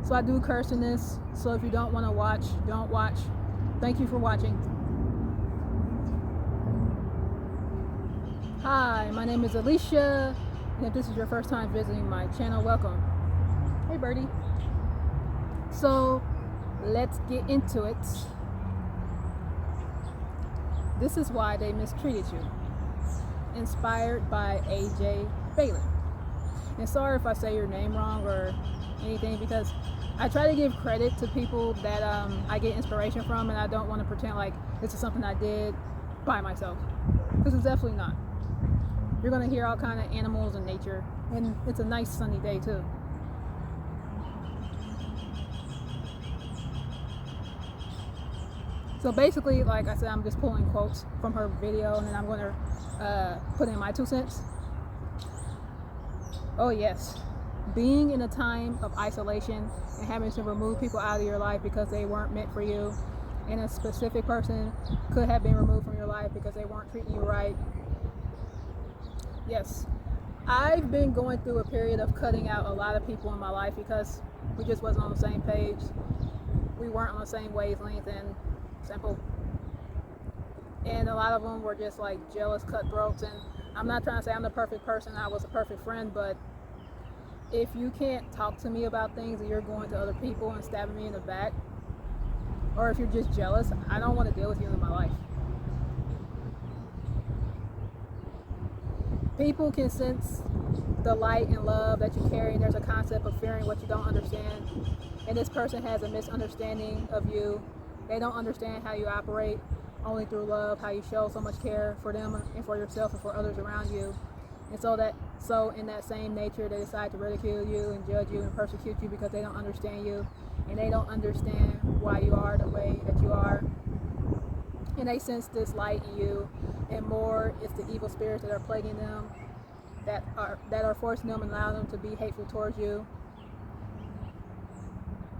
So I do curse in this. So if you don't want to watch, don't watch. Thank you for watching. Hi, my name is Alicia, and if this is your first time visiting my channel, welcome. Hey birdie. So let's get into it. This is why they mistreated you. Inspired by AJ Balin. And sorry if I say your name wrong or anything, because I try to give credit to people that I get inspiration from, and I don't want to pretend like this is something I did by myself, because it's definitely not. You're going to hear all kind of animals and nature, and it's a nice sunny day too. So basically, like I said, I'm just pulling quotes from her video, and then I'm going to put in my 2 cents. Oh yes, being in a time of isolation and having to remove people out of your life because they weren't meant for you, and a specific person could have been removed from your life because they weren't treating you right. Yes, I've been going through a period of cutting out a lot of people in my life because we just wasn't on the same page. We weren't on the same wavelength, and simple. And a lot of them were just like jealous cutthroats, and I'm not trying to say I'm the perfect person, I was a perfect friend, but if you can't talk to me about things and you're going to other people and stabbing me in the back, or if you're just jealous, I don't want to deal with you in my life. People can sense the light and love that you carry, and there's a concept of fearing what you don't understand, and this person has a misunderstanding of you. They don't understand how you operate only through love, how you show so much care for them and for yourself and for others around you. And so in that same nature, they decide to ridicule you and judge you and persecute you because they don't understand you, and they don't understand why you are the way that you are. And they sense this light in you, and more, it's the evil spirits that are plaguing them, that are forcing them and allowing them to be hateful towards you.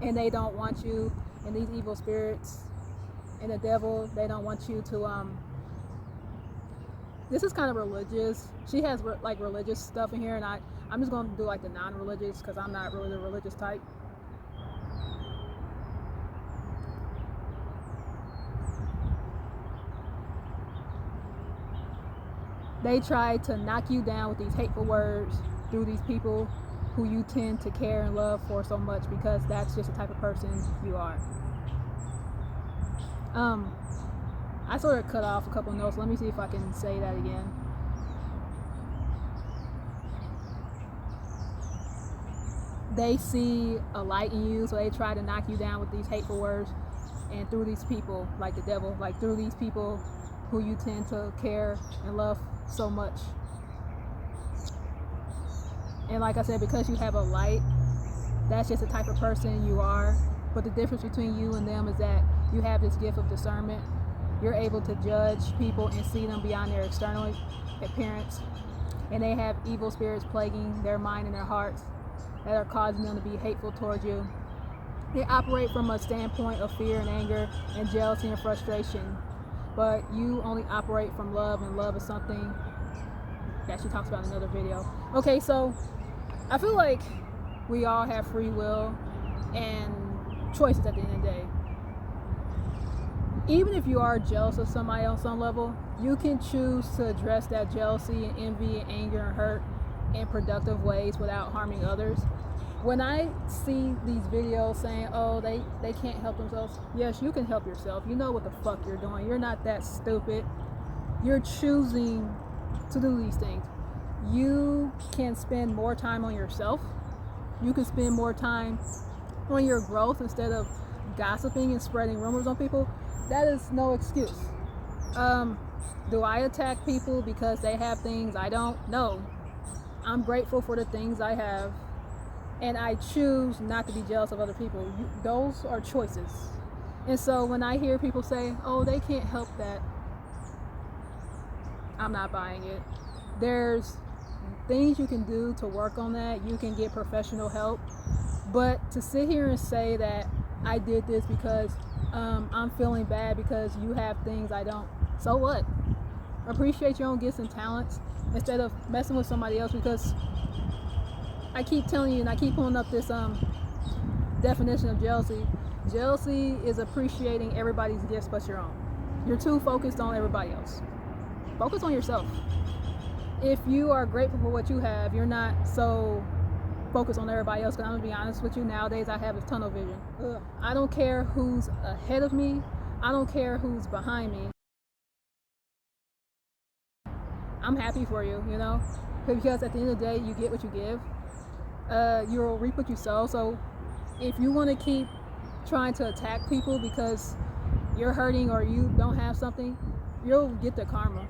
And they don't want you, and these evil spirits and the devil, they don't want you to this is kind of religious. She has like religious stuff in here, and I'm just going to do like the non-religious because I'm not really the religious type. They try to knock you down with these hateful words through these people who you tend to care and love for so much, because that's just the type of person you are. I sort of cut off a couple notes. Let me see if I can say that again. They see a light in you, so they try to knock you down with these hateful words, and through these people, like the devil, like through these people who you tend to care and love so much. And like I said, because you have a light, that's just the type of person you are. But the difference between you and them is that you have this gift of discernment. You're able to judge people and see them beyond their external appearance. And they have evil spirits plaguing their mind and their hearts that are causing them to be hateful towards you. They operate from a standpoint of fear and anger and jealousy and frustration. But you only operate from love, and love is something that she talks about in another video. Okay, so I feel like we all have free will and choices at the end of the day. Even if you are jealous of somebody on some level, you can choose to address that jealousy and envy and anger and hurt in productive ways without harming others. When I see these videos saying, oh, they can't help themselves, yes, you can help yourself. You know what the fuck you're doing. You're not that stupid. You're choosing to do these things. You can spend more time on yourself. You can spend more time on your growth instead of gossiping and spreading rumors on people. That is no excuse. Do I attack people because they have things I don't? No. I'm grateful for the things I have, and I choose not to be jealous of other people. Those are choices. And so when I hear people say, oh, they can't help that, I'm not buying it. There's things you can do to work on that. You can get professional help. But to sit here and say that I did this because I'm feeling bad because you have things I don't, so what? Appreciate your own gifts and talents instead of messing with somebody else, because I keep telling you, and I keep pulling up this definition of jealousy. Jealousy is appreciating everybody's gifts but your own. You're too focused on everybody else. Focus on yourself. If you are grateful for what you have, you're not so focused on everybody else. Because I'm going to be honest with you, nowadays I have this tunnel vision. I don't care who's ahead of me. I don't care who's behind me. I'm happy for you, you know? Because at the end of the day, you get what you give. You'll reap what you sow. So if you want to keep trying to attack people because you're hurting or you don't have something, you'll get the karma.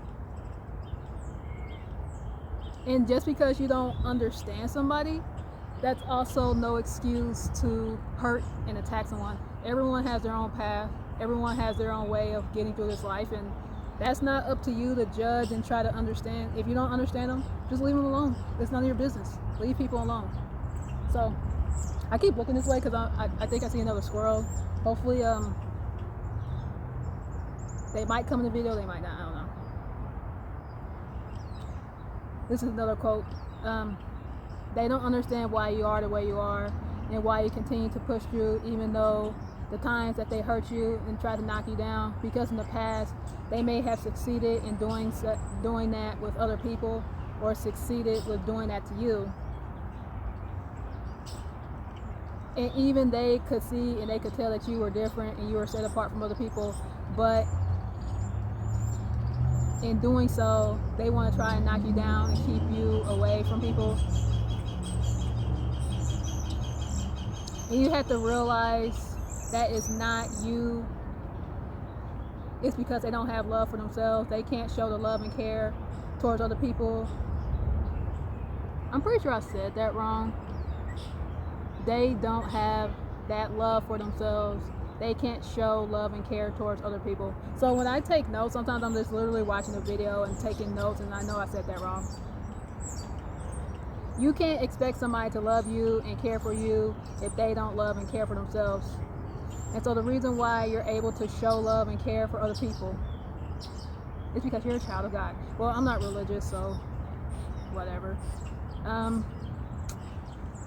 And just because you don't understand somebody, that's also no excuse to hurt and attack someone. Everyone has their own path. Everyone has their own way of getting through this life, and that's not up to you to judge and try to understand. If you don't understand them, just leave them alone. It's none of your business. Leave people alone. So I keep looking this way because I think I see another squirrel. Hopefully they might come in the video, they might not, I don't know. This is another quote. They don't understand why you are the way you are and why you continue to push through even though the times that they hurt you and try to knock you down, because in the past they may have succeeded in doing that with other people or succeeded with doing that to you. And even they could see and they could tell that you were different and you were set apart from other people, but in doing so, they want to try and knock you down and keep you away from people. And you have to realize that it's not you. It's because they don't have love for themselves. They can't show the love and care towards other people. I'm pretty sure I said that wrong. They don't have that love for themselves. They can't show love and care towards other people. So when I take notes, sometimes I'm just literally watching a video and taking notes, and I know I said that wrong. You can't expect somebody to love you and care for you if they don't love and care for themselves. And so the reason why you're able to show love and care for other people is because you're a child of God. Well, I'm not religious, so whatever. I'm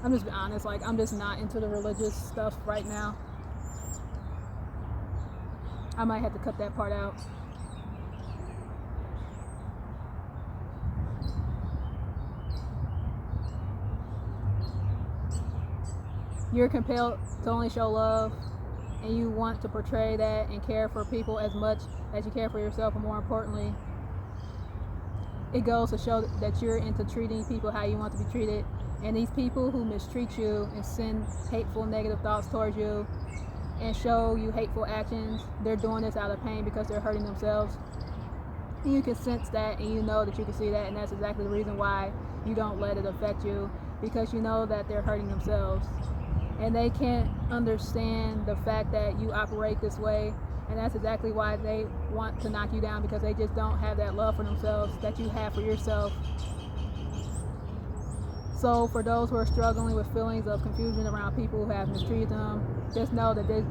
just being honest, like I'm just not into the religious stuff right now. I might have to cut that part out. You're compelled to only show love, and you want to portray that and care for people as much as you care for yourself, and more importantly, it goes to show that you're into treating people how you want to be treated. And these people who mistreat you and send hateful, negative thoughts towards you and show you hateful actions, they're doing this out of pain because they're hurting themselves. And you can sense that, and you know that you can see that, and that's exactly the reason why you don't let it affect you, because you know that they're hurting themselves. And they can't understand the fact that you operate this way, and that's exactly why they want to knock you down, because they just don't have that love for themselves that you have for yourself. So for those who are struggling with feelings of confusion around people who have mistreated them, just know that they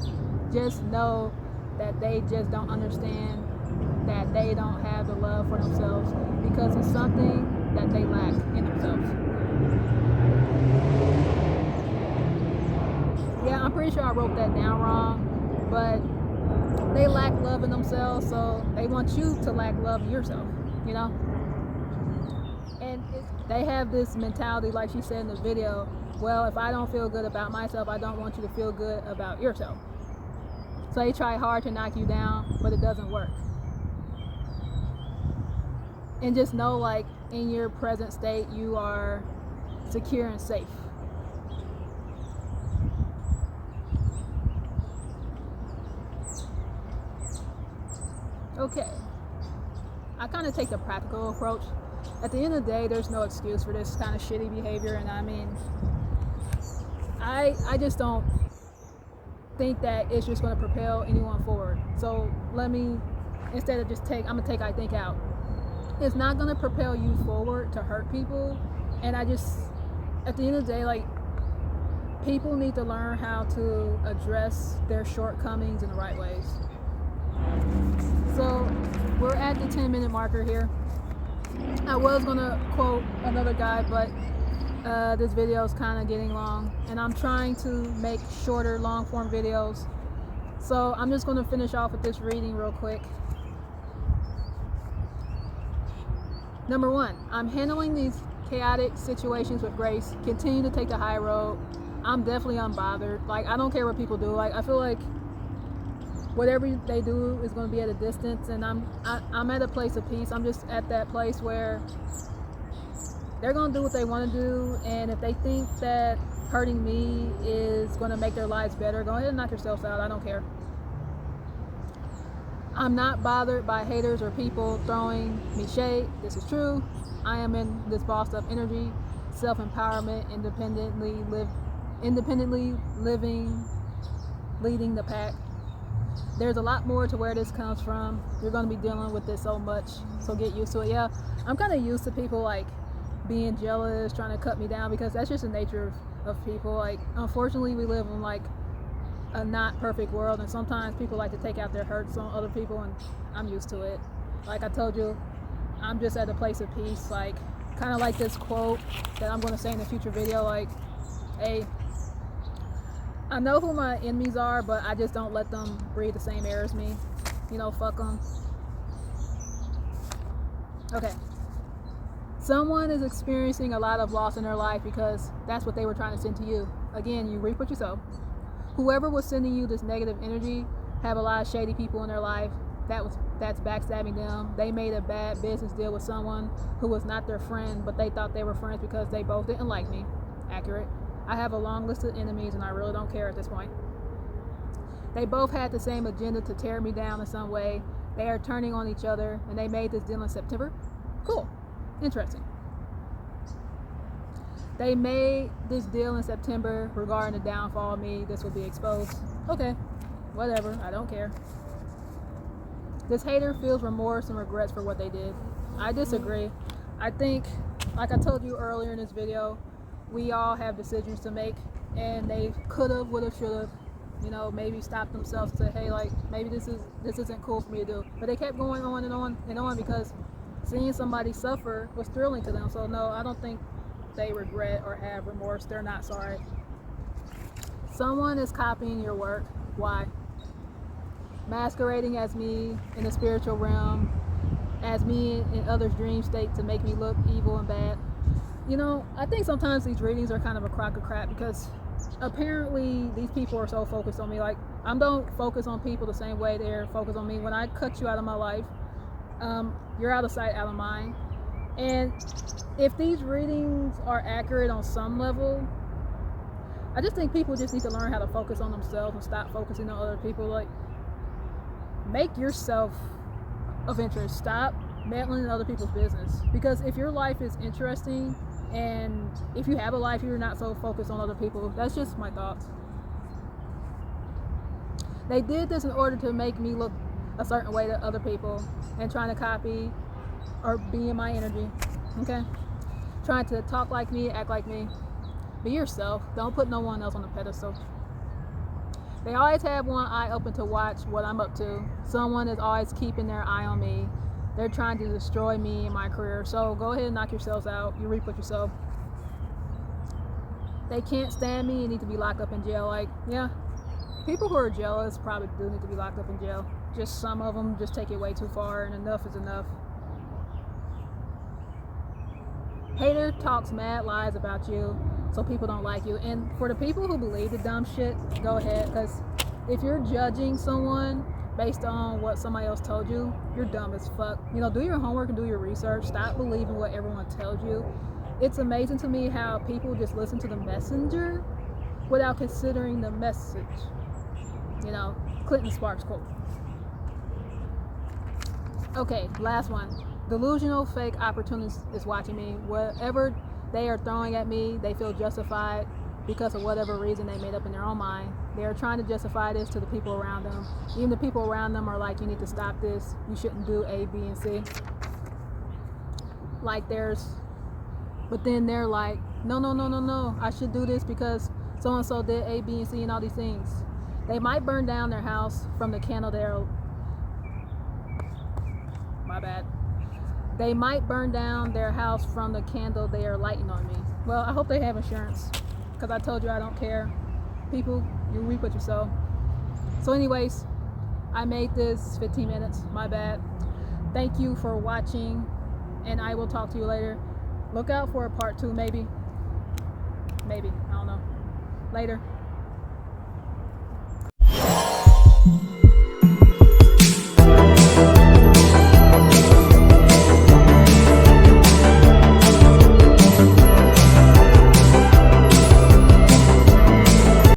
just don't understand that they don't have the love for themselves, because it's something that they lack in themselves. Yeah, I'm pretty sure I wrote that down wrong, but they lack love in themselves, so they want you to lack love in yourself, you know? And they have this mentality, like she said in the video, well, if I don't feel good about myself, I don't want you to feel good about yourself. So they try hard to knock you down, but it doesn't work. And just know, like, in your present state, you are secure and safe. Okay, I kind of take the practical approach. At the end of the day, there's no excuse for this kind of shitty behavior, and I mean, I just don't think that it's just going to propel anyone forward. So let me, instead of just I'm going to take I think out. It's not going to propel you forward to hurt people, and at the end of the day, like, people need to learn how to address their shortcomings in the right ways. So we're at the 10-minute marker here. I was gonna quote another guy, but This video is kind of getting long, and I'm trying to make shorter, long form videos. So I'm just going to finish off with this reading real quick. Number 1, I'm handling these chaotic situations with grace. Continue to take the high road. I'm definitely unbothered. Like, I don't care what people do. Like, I feel like whatever they do is going to be at a distance, and I'm at a place of peace. I'm just at that place where they're going to do what they want to do, and if they think that hurting me is going to make their lives better, go ahead and knock yourselves out. I don't care. I'm not bothered by haters or people throwing me shade. This is true. I am in this bossed up energy, self-empowerment, independently living, leading the pack. There's a lot more to where this comes from. You're going to be dealing with this so much, so get used to it. Yeah, I'm kind of used to people like being jealous, trying to cut me down, because that's just the nature of people. Like, unfortunately, we live in like a not perfect world, and sometimes people like to take out their hurts on other people, and I'm used to it. Like I told you, I'm just at a place of peace. Like, kind of like this quote that I'm going to say in a future video, like, hey, I know who my enemies are, but I just don't let them breathe the same air as me. You know, fuck them. Okay. Someone is experiencing a lot of loss in their life because that's what they were trying to send to you. Again, you reap what you sow. Whoever was sending you this negative energy have a lot of shady people in their life. That's backstabbing them. They made a bad business deal with someone who was not their friend, but they thought they were friends because they both didn't like me. Accurate. I have a long list of enemies, and I really don't care at this point. They both had the same agenda to tear me down in some way. They are turning on each other, and they made this deal in September. Cool. Interesting. They made this deal in September regarding the downfall of me. This will be exposed. Okay, whatever. I don't care. This hater feels remorse and regrets for what they did. I disagree. I think, like I told you earlier in this video, we all have decisions to make, and they could have, would have, should have, you know, maybe stopped themselves and said, hey, like, maybe this isn't cool for me to do. But they kept going on and on and on because seeing somebody suffer was thrilling to them. So no, I don't think they regret or have remorse. They're not sorry. Someone is copying your work. Why? Masquerading as me in the spiritual realm, as me in others' dream state to make me look evil and bad. You know, I think sometimes these readings are kind of a crock of crap because apparently these people are so focused on me. Like, I don't focus on people the same way they're focused on me. When I cut you out of my life, you're out of sight, out of mind. And if these readings are accurate on some level, I just think people just need to learn how to focus on themselves and stop focusing on other people. Like, make yourself of interest. Stop meddling in other people's business. Because if your life is interesting, and if you have a life, you're not so focused on other people. That's just my thoughts. They did this in order to make me look a certain way to other people and trying to copy or be in my energy. Okay? Trying to talk like me, act like me. Be yourself. Don't put no one else on the pedestal. They always have one eye open to watch what I'm up to. Someone is always keeping their eye on me. They're trying to destroy me and my career. So go ahead and knock yourselves out. You reap what you sow. They can't stand me and need to be locked up in jail. Like, yeah, people who are jealous probably do need to be locked up in jail. Just some of them just take it way too far, and enough is enough. Hater talks mad lies about you so people don't like you. And for the people who believe the dumb shit, go ahead, because if you're judging someone based on what somebody else told you, you're dumb as fuck. You know, do your homework and do your research. Stop believing what everyone tells you. It's amazing to me how people just listen to the messenger without considering the message. You know, Clinton Sparks quote. Okay, last one. Delusional fake opportunists is watching me. Whatever they are throwing at me, they feel justified because of whatever reason they made up in their own mind. They are trying to justify this to the people around them. Even the people around them are like, you need to stop this. You shouldn't do A, B, and C. Like but then they're like, no, I should do this because so-and-so did A, B, and C and all these things. They might burn down their house from the candle they're, my bad. They might burn down their house from the candle they are lighting on me. Well, I hope they have insurance, because I told you I don't care. People, you reap what you sow. So anyways, I made this 15 minutes, my bad. Thank you for watching, and I will talk to you later. Look out for a part 2, maybe, I don't know. Later.